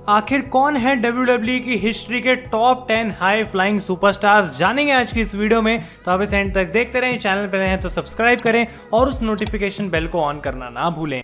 आखिर कौन है WWE की हिस्ट्री के टॉप 10 हाई फ्लाइंग सुपरस्टार्स, जानेंगे आज की इस वीडियो में। तो आप इस एंड तक देखते रहें। चैनल पर नए हैं तो सब्सक्राइब करें और उस नोटिफिकेशन बेल को ऑन करना ना भूलें।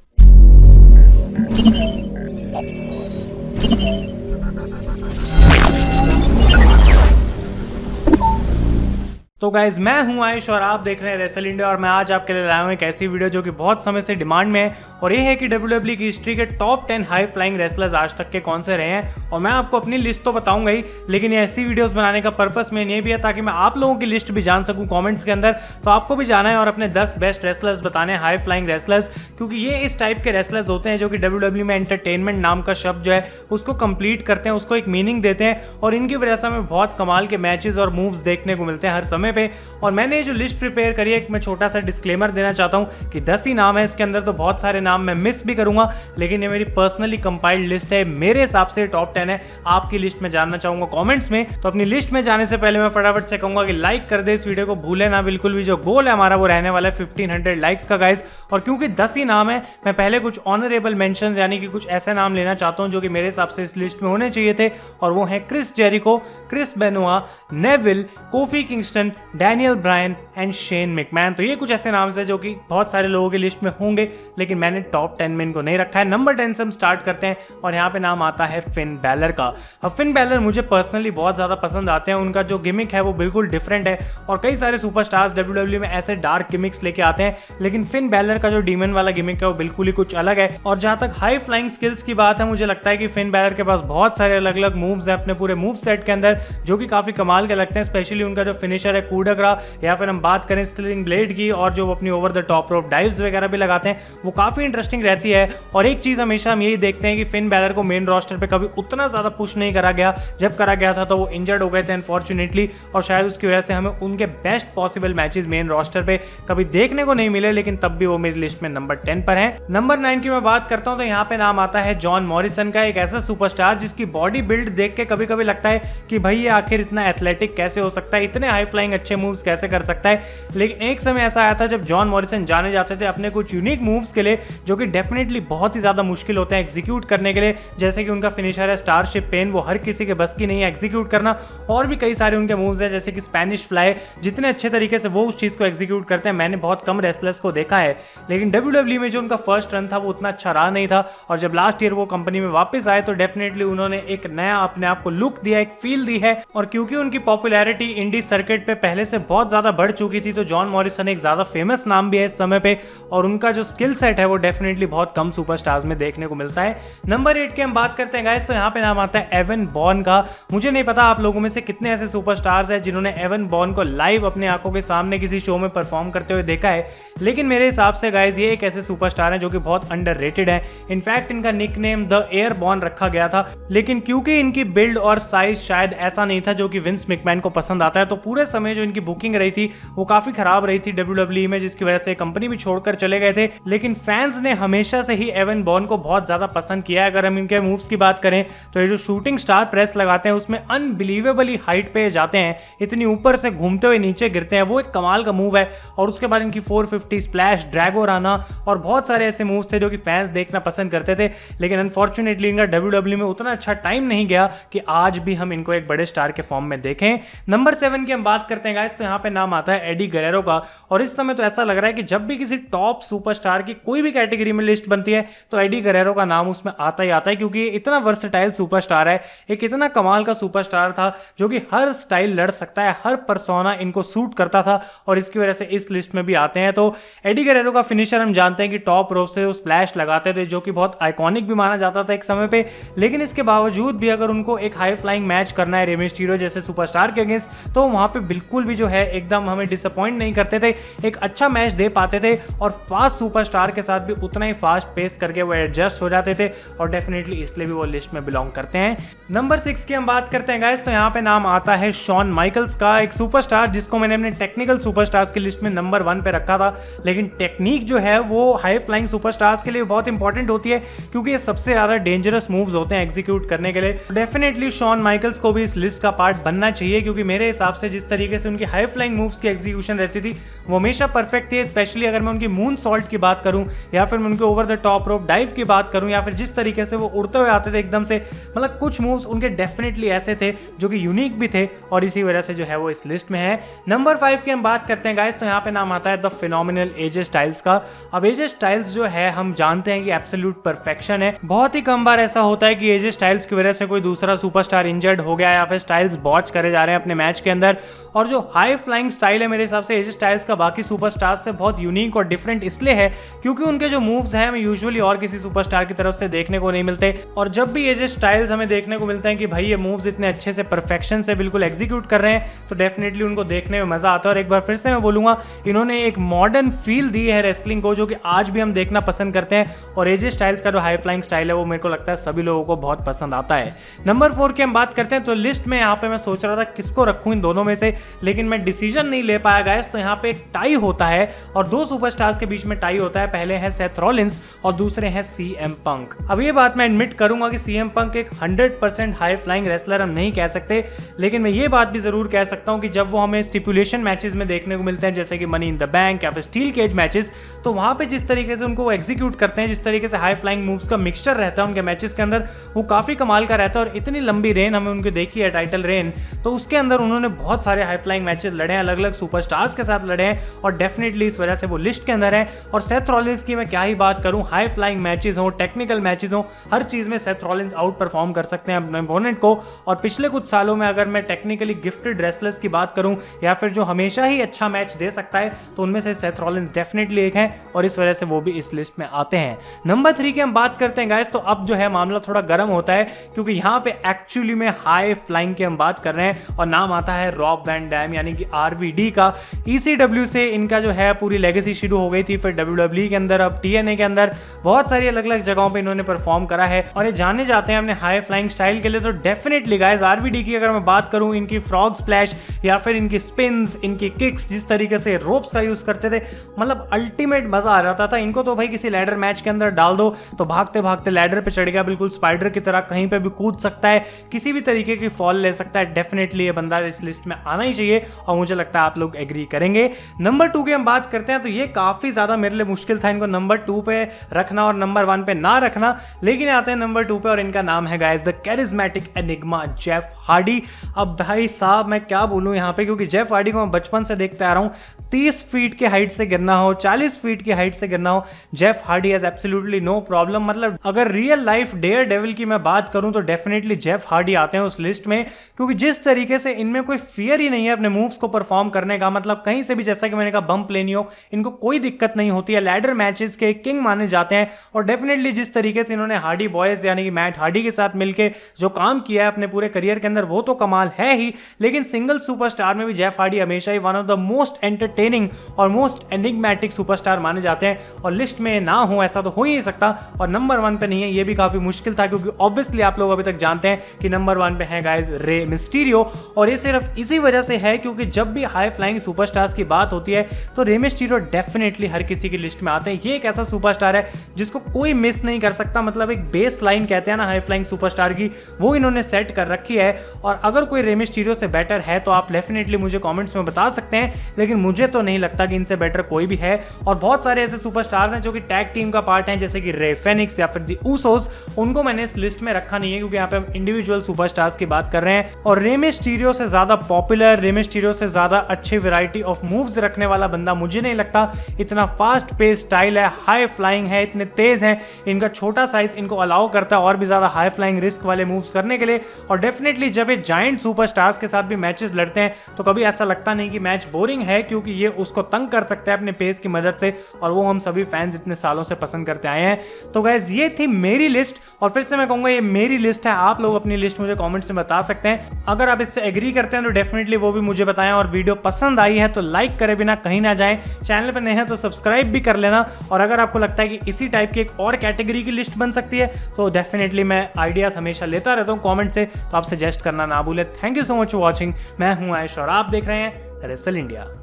तो गाइज, मैं हूं आयुष और आप देख रहे हैं रेसल इंडिया। और मैं आज आपके लिए लाया हूं एक ऐसी वीडियो जो कि बहुत समय से डिमांड में है, और ये है कि WWE की हिस्ट्री के टॉप 10 हाई फ्लाइंग रेसलर्स आज तक के कौन से रहे हैं। और मैं आपको अपनी लिस्ट तो बताऊंगा ही, लेकिन ये ऐसी वीडियोस बनाने का पर्पस मेन ये भी है ताकि मैं आप लोगों की लिस्ट भी जान सकूं कॉमेंट्स के अंदर। तो आपको भी जाना है और अपने 10 बेस्ट रेसलर्स बताने हैं, हाई फ्लाइंग रेसलर्स, क्योंकि ये इस टाइप के रेसलर्स होते हैं जो कि WWE में एंटरटेनमेंट नाम का शब्द जो है उसको कंप्लीट करते हैं, उसको एक मीनिंग देते हैं, और इनकी वजह से हमें बहुत कमाल के मैचेस और मूव्स देखने को मिलते हैं हर समय पे। और मैंने जो लिस्ट प्रिपेयर करी है, एक मैं छोटा सा डिस्क्लेमर देना चाहता हूं कि 10 ही नाम है इसके अंदर, तो बहुत सारे नाम मैं मिस भी करूंगा, लेकिन ये मेरी पर्सनली कंपाइल्ड लिस्ट है। मेरे हिसाब से टॉप 10 है। आपकी लिस्ट में जानना चाहूंगा कमेंट्स में। तो अपनी लिस्ट में जाने से पहले मैं फटाफट से कहूंगा कि लाइक कर दे इस वीडियो को, भूले ना बिल्कुल भी। जो गोल है हमारा वो रहने वाला है 1500 लाइक्स का गाइस। और क्योंकि 10 ही नाम है, मैं पहले कुछ ऑनरेबल मेंशंस यानी कि कुछ ऐसे नाम लेना चाहता हूं जो कि मेरे हिसाब से इस लिस्ट में होने चाहिए थे, और वो है Chris Jericho, Chris Benoit, Neville, Kofi Kingston, Daniel Bryan and Shane McMahon. तो ये कुछ ऐसे नाम है जो कि बहुत सारे लोगों की लिस्ट में होंगे, लेकिन मैंने टॉप 10 में इनको नहीं रखा है। नंबर 10 से हम स्टार्ट करते हैं, और यहाँ पे नाम आता है फिन बैलर का। अब फिन बैलर मुझे पर्सनली बहुत ज़्यादा पसंद आते हैं। उनका जो गिमिक है वो बिल्कुल डिफरेंट है, और कई सारे सुपरस्टार्स WWE में ऐसे डार्क गिमिक्स लेके आते हैं, लेकिन फिन बैलर का जो डीमन वाला गिमिक है वो बिल्कुल ही कुछ अलग है। और जहाँ तक हाई फ्लाइंग स्किल्स की बात है, मुझे लगता है कि फिन बैलर के पास बहुत सारे अलग अलग मूव्स हैं अपने पूरे मूव सेट के अंदर, जो कि काफ़ी कमाल के लगते हैं। स्पेशली उनका जो फिनिशर है कूडग्रा, या फिर हम बात करें स्टिलिंग ब्लेड की, और जो अपनी over the top rope dives वगैरह भी लगाते हैं, वो काफ़ी इंटरेस्टिंग रहती है। और एक चीज़ हमेशा हम यही देखते हैं कि फिन बैलर को मेन रोस्टर पे कभी उतना ज़्यादा पुश नहीं करा गया। जब करा गया था तो वो इंजर्ड हो गए थे अनफॉर्चुनेटली, और शायद उसकी वजह से हमें उनके best possible matches main roster पे कभी देखने को नहीं मिले, लेकिन तब भी वो मेरी लिस्ट में नंबर 10 पर है। नंबर 9 की मैं बात करता हूँ तो यहाँ पे नाम आता है जॉन मॉरिसन का, एक ऐसा सुपरस्टार जिसकी बॉडी बिल्ड देख के कभी कभी लगता है कि भाई ये आखिर इतना एथलेटिक कैसे हो सकता है, इतने हाई फ्लाइंग अच्छे मूव्स कैसे कर सकता है। लेकिन एक समय ऐसा आया था जब जॉन मॉरिसन जाने जाते थे अपने कुछ यूनिक मूव्स के लिए, जो कि डेफिनेटली बहुत ही ज्यादा मुश्किल होते हैं एग्जीक्यूट करने के लिए। जैसे कि उनका फिनिशर है स्टारशिप पेन, वो हर किसी के बस की नहीं है एग्जीक्यूट करना। और भी कई सारे उनके मूव्स हैं जैसे कि स्पेनिश फ्लाई, जितने अच्छे तरीके से वो उस चीज को एग्जीक्यूट करते हैं मैंने बहुत कम रेसलर्स को देखा है। लेकिन WWE में जो उनका फर्स्ट रन था वो उतना अच्छा रहा नहीं था, और जब लास्ट ईयर वो कंपनी में वापस आए तो डेफिनेटली उन्होंने एक नया अपने आप को लुक दिया, एक फील दी है। और क्योंकि उनकी पॉपुलैरिटी इंडी सर्किट पे पहले से बहुत ज्यादा बढ़ चुकी थी, तो जॉन मॉरिसन एक ज्यादा फेमस नाम भी है इस समय पे, और उनका जो स्किल सेट है वो डेफिनेटली बहुत कम सुपरस्टार्स में देखने को मिलता है। नंबर 8 के हम बात करते हैं गाइस, तो यहाँ पे नाम आता है एवन बॉर्न का। मुझे नहीं पता आप लोगों में से कितने ऐसे सुपरस्टार्स हैं जिन्होंने एवन बॉर्न को लाइव अपने आंखों के सामने किसी शो में परफॉर्म करते हुए देखा है, लेकिन मेरे हिसाब से गाइस ये एक ऐसे सुपरस्टार हैं जो कि बहुत अंडररेटेड है। इनफैक्ट इनका निकनेम द एयरबॉर्न रखा गया था, लेकिन क्योंकि इनकी बिल्ड और साइज शायद ऐसा नहीं था जो कि विंस मैकमैन को पसंद आता है, तो पूरे समय जो इनकी बुकिंग रही थी वो काफी खराब रही थी WWE में, जिसकी वजह से कंपनी भी छोड़कर चले गए थे। लेकिन फैंस ने हमेशा से ही एवन बॉर्न को बहुत ज्यादा पसंद किया है। अगर हम इनके मूव्स की बात करें तो ये जो शूटिंग स्टार प्रेस लगाते हैं उसमें अनबिलीवेबली हाइट पे जाते हैं, इतनी ऊपर से घूमते हुए नीचे गिरते हैं, वो एक कमाल का मूव है। और उसके बाद इनकी 450 स्प्लैश, ड्रैगो राना और बहुत सारे ऐसे मूव्स थे जो कि फैंस देखना पसंद करते थे। लेकिन अनफॉर्चुनेटली इनका WWE में उतना अच्छा टाइम नहीं गया कि आज भी हम इनको एक बड़े स्टार के फॉर्म में देखें। नंबर 7 की हम बात करते हैं गाइस, तो यहाँ पे नाम आता है एडी गरेरो का। और इस समय तो ऐसा लग रहा है कि जब भी किसी टॉप सुपरस्टार की कोई भी कैटेगरी में लिस्ट बनती है तो एडी गरेरो का नाम उसमें आता ही आता है, क्योंकि ये इतना वर्सेटाइल सुपरस्टार है, एक इतना कमाल का सुपरस्टार था जो कि हर स्टाइल लड़ सकता है, हर पर्सोना इनको सूट करता था, और इसकी वजह से इस लिस्ट में भी आते हैं। तो एडी गरेरो का फिनिशर हम जानते हैं कि टॉप रोप से वो स्प्लैश लगाते थे, जो कि बहुत आइकॉनिक भी माना जाता था एक समय पे। लेकिन इसके बावजूद भी अगर उनको एक हाई फ्लाइंग मैच करना है रे मिस्टीरियो जैसे सुपरस्टार के अगेंस्ट, तो वहां पे बिल्कुल भी जो है एकदम हमें डिसअपॉइंट नहीं करते थे, एक अच्छा मैच दे पाते थे, और फास्ट सुपरस्टार के साथ भी उतना ही फास्ट पेस करके वो एडजस्ट हो जाते थे, और डेफिनेटली इसलिए भी वो लिस्ट में बिलोंग करते हैं। नंबर 6 की हम बात करते हैं गाइस, तो यहाँ पे नाम आता है शॉन माइकल्स का, एक सुपरस्टार जिसको मैंने अपने टेक्निकल सुपरस्टार्स की लिस्ट में नंबर 1 पे रखा था। लेकिन टेक्निक जो है वो हाई फ्लाइंग सुपरस्टार्स के लिए बहुत इंपॉर्टेंट होती है, क्योंकि ये सबसे ज्यादा डेंजरस मूव्स होते हैं एग्जीक्यूट करने के लिए। डेफिनेटली शॉन माइकल्स को भी इस लिस्ट का पार्ट बनना चाहिए, क्योंकि मेरे हिसाब से जिस तरीके से उनकी हाई फ्लाइंग मूव्स की एग्जीक्यूशन रहती थी वो हमेशा परफेक्ट थी। स्पेशली अगर मैं उनकी मून सॉल्ट की बात करूं या फिर मैं उनके over the top rope dive की बात करूं या फिर जिस तरीके से वो उड़ते हुए आते थे एकदम से, मतलब कुछ मूव्स उनके डेफिनेटली ऐसे थे जो कि यूनिक भी थे और इसी वजह से जो है वो इस लिस्ट में है। नंबर 5 की हम बात करते हैं गाइस, तो यहाँ पे नाम आता है द फिनोमिनल एजे स्टाइल्स का। अब एजे स्टाइल्स जो है हम जानते हैं कि एब्सोल्यूट परफेक्शन है। बहुत ही कम बार ऐसा होता है कि एजे स्टाइल्स की वजह से कोई दूसरा सुपरस्टार इंजर्ड हो गया या फिर स्टाइल्स बॉच करे जा रहे हैं अपने मैच के अंदर। और जो हाई फ्लाइंग स्टाइल है मेरे हिसाब से एजे स्टाइल्स का बाकी सुपरस्टार्स से बहुत यूनिक और डिफरेंट इसलिए है क्योंकि उनके जो मूव्स हैं हमें यूजुअली और किसी सुपरस्टार की तरफ से देखने को नहीं मिलते। और जब भी एजे स्टाइल्स हमें देखने को मिलते हैं कि भाई ये मूव्स इतने अच्छे से परफेक्शन से बिल्कुल एग्जीक्यूट कर रहे हैं तो डेफिनेटली उनको देखने में मजा आता है। और एक बार फिर से मैं बोलूंगा इन्होंने एक मॉडर्न फील दी है रेसलिंग को जो कि आज भी हम देखना पसंद करते हैं। और एजे स्टाइल्स का जो हाई फ्लाइंग स्टाइल है वो मेरे को लगता है सभी लोगों को बहुत पसंद आता है। नंबर 4 की हम बात करते हैं तो लिस्ट में यहाँ पे मैं सोच रहा था किसको रखूं इन दोनों में से, लेकिन मैं डिसीजन नहीं ले पाया गाइस। तो यहाँ पे एक टाई होता है और दो सुपरस्टार्स के बीच में टाई होता है। पहले है सेथ रॉलिंस और दूसरे हैं सीएम पंक। अब ये बात मैं एडमिट करूंगा कि सीएम पंक एक 100% हाई फ्लाइंग रेसलर हम नहीं कह सकते, लेकिन मैं ये बात भी जरूर कह सकता हूं कि जब वो हमें स्टिपुलेशन मैचेस में देखने को मिलते हैं जैसे कि मनी इन द बैंक या फिर स्टील केज मैचेस, तो वहां पे जिस तरीके से उनको एग्जीक्यूट करते हैं, जिस तरीके से हाई फ्लाइंग मूव्स का मिक्सचर रहता है उनके मैचेस के अंदर, वो काफी कमाल का रहता है। और इतनी लंबी रेन हमें उनकी देखी है, टाइटल रेन, तो उसके अंदर उन्होंने बहुत सारे हाई फ्लाइंग मैचेस लड़े हैं, अलग अलग सुपरस्टार्स के साथ लड़े हैं और डेफिनेटली इस वजह से वो लिस्ट के अंदर है। और सेथ रॉलिंस की मैं क्या ही बात करूं, हाई फ्लाइंग मैचेस हो, टेक्निकल मैचेस हो, हर चीज में सेथ रॉलिंस आउट परफॉर्म कर सकते हैं अपने अपोनेंट को। और पिछले कुछ सालों में अगर मैं टेक्निकली गिफ्टेड रेसलर्स की बात करूं या फिर जो हमेशा ही अच्छा मैच दे सकता है तो उनमें से सेथ रॉलिंस डेफिनेटली एक है और इस वजह से वो भी इस लिस्ट में आते हैं। नंबर 3 की हम बात करते हैं गाइस, तो अब जो है मामला थोड़ा गर्म होता है क्योंकि यहाँ पे एक्चुअली में हाई फ्लाइंग की हम बात कर रहे हैं और नाम आता है रॉब वैन डैम यानी कि RVD का। ECW से इनका जो है पूरी लेगेसी शुरू हो गई थी, फिर WWE के अंदर, अब TNA के अंदर, बहुत सारी अलग अलग जगहों पे इन्होंने परफॉर्म करा है और ये जाने जाते हैं अपने हाई फ्लाइंग स्टाइल के लिए। तो डेफिनेटली गाइस RVD की अगर मैं बात करूं, इनकी फ्रॉग स्प्लैश या फिर इनकी स्पिन्स, इनकी किक्स, जिस तरीके से रोप्स का यूज करते थे, मतलब अल्टीमेट मजा आ जाता था। इनको तो भाई किसी लैडर मैच के अंदर डाल दो तो भागते भागते लैडर पे चढ़ गया, बिल्कुल स्पाइडर की तरह कहीं पे भी कूद सकता है, किसी भी तरीके की फॉल ले सकता है। डेफिनेटली ये बंदा इस लिस्ट में आना ही चाहिए और मुझे लगता है आप लोग एग्री करेंगे। नंबर 2 की हम बात करते हैं तो ये काफी ज्यादा मेरे लिए मुश्किल था इनको नंबर 2 पे रखना और नंबर 1 पे ना रखना, लेकिन आते हैं नंबर 2 पे और इनका नाम है guys the charismatic enigma Jeff Hardy. अब भाई साहब मैं क्या बोलूं यहाँ पे, क्योंकि जेफ हार्डी को मैं बचपन से देखते आ रहा हूँ, 30 फीट की हाइट से गिरना हो, 40 फीट की हाइट से गिरना हो, Jeff Hardy has absolutely no problem. मतलब अगर रियल लाइफ डेयर डेविल की मैं बात करूं तो डेफिनेटली जेफ हार्डी आते हैं उस लिस्ट में, क्योंकि जिस तरीके से इनमें कोई फियर ही नहीं है अपने मूव्स को परफॉर्म करने का, मतलब कहीं से भी, जैसा कि मैंने कहा, बम्प लेनी हो इनको कोई दिक्कत नहीं होती है। लैडर मैचेस के किंग माने जाते हैं और डेफिनेटली जिस तरीके से इन्होंने हार्डी बॉयज यानी कि मैट हार्डी के साथ मिलकर जो काम किया है अपने पूरे करियर के अंदर वो तो कमाल है ही, लेकिन सिंगल सुपरस्टार में भी जेफ हार्डी हमेशा ही one of the most entertaining और मोस्ट एनिग्मेटिक सुपरस्टार माने जाते हैं और लिस्ट में ना हो ऐसा तो हो ही नहीं सकता। और नंबर 1 पे नहीं है, ये भी काफी मुश्किल था क्योंकि ऑब्वियसली आप लोग अभी तक जानते हैं कि नंबर 1 पे है गाइस रे मिस्टीरियो, और ये सिर्फ इसी वजह से है क्योंकि जब भी हाई फ्लाइंग सुपरस्टार्स की बात होती है तो रे मिस्टीरियो डेफिनेटली हर किसी की लिस्ट में आते हैं। ये एक ऐसा सुपरस्टार है जिसको कोई मिस नहीं कर सकता, मतलब एक बेस लाइन कहते हैं ना हाई फ्लाइंग सुपरस्टार की, वो इन्होंने सेट कर रखी है। और अगर कोई रे मिस्टीरियो से बेटर है तो आप डेफिनेटली मुझे कमेंट्स में बता सकते हैं, लेकिन मुझे तो नहीं लगता कि इनसे बेटर कोई भी है। और बहुत सारे ऐसे सुपरस्टार्स हैं जो कि टैग टीम का पार्ट हैं जैसे कि रे फेनिक्स या फिर दी ऊसोस, उनको मैंने इस लिस्ट में रखा नहीं है क्योंकि यहाँ पे हम इंडिविजुअल सुपरस्टार्स की बात कर रहे हैं। और रे मिस्टीरियो से ज्यादा पॉपुलर, रे मिस्टीरियो से ज्यादा अच्छी वैरायटी ऑफ मूव्स रखने वाला बंदा मुझे नहीं लगता। इतना फास्ट पेस स्टाइल है, हाई फ्लाइंग है, इतने तेज हैं, इनका छोटा साइज इनको अलाउ करता है और भी ज्यादा हाई फ्लाइंग रिस्क वाले मूव्स करने के लिए। और डेफिनेटली जब ये जायंट सुपरस्टार्स के साथ भी मैचेस लड़ते हैं तो कभी ऐसा लगता नहीं कि मैच बोरिंग है, क्योंकि ये उसको तंग कर सकते हैं अपने पेस की मदद से, और वो हम सभी फैंस इतने सालों से पसंद करते आए हैं। तो गाइस ये थी मेरी लिस्ट, और फिर से मैं कहूंगा ये मेरी लिस्ट है, आप लोग अपनी लिस्ट मुझे कमेंट्स में बता सकते हैं। अगर आप इससे एग्री करते हैं तो डेफिनेटली वो भी मुझे बताएं, और वीडियो पसंद आई है तो लाइक करे बिना कहीं ना जाएं, चैनल पर नए हैं तो सब्सक्राइब भी कर लेना। और अगर आपको लगता है कि इसी टाइप की एक और कैटेगरी की लिस्ट बन सकती है तो डेफिनेटली मैं आइडियाज हमेशा लेता रहता हूँ कॉमेंट से, तो आप सजेस्ट करना ना भूलें। Thank you so much for watching. मैं हूँ आयुष और आप देख रहे हैं रेसल इंडिया।